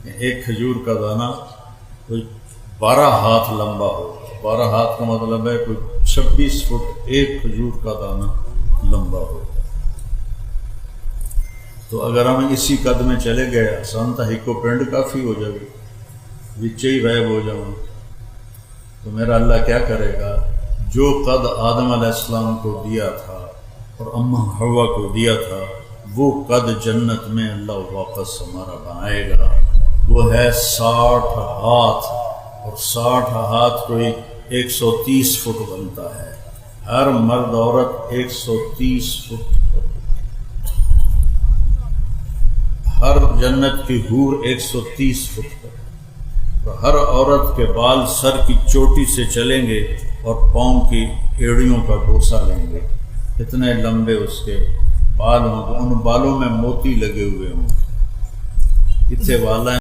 ایک کھجور کا دانہ کوئی 12 ہاتھ لمبا ہو. 12 ہاتھ کا مطلب ہے کوئی 26 فٹ ایک کھجور کا دانہ لمبا ہو. تو اگر ہم اسی قد میں چلے گئے آسان تھا، ہکو پنڈ کافی ہو جائے گی، بچے ہی غائب ہو جاؤں. تو میرا اللہ کیا کرے گا؟ جو قد آدم علیہ السلام کو دیا تھا اور اماں حوا کو دیا تھا، وہ قد جنت میں اللہ واپس ہمارا بنائے گا. وہ ہے 60 ہاتھ، اور 60 ہاتھ کوئی 130 فٹ بنتا ہے. ہر مرد عورت 130 فٹ، ہر جنت کی حور 130 فٹ پر. تو ہر عورت کے بال سر کی چوٹی سے چلیں گے اور پاؤں کی ایڑیوں کا بوسہ لیں گے. اتنے لمبے اس کے بال ہوں گے، ان بالوں میں موتی لگے ہوئے ہوں گے. اتنے والا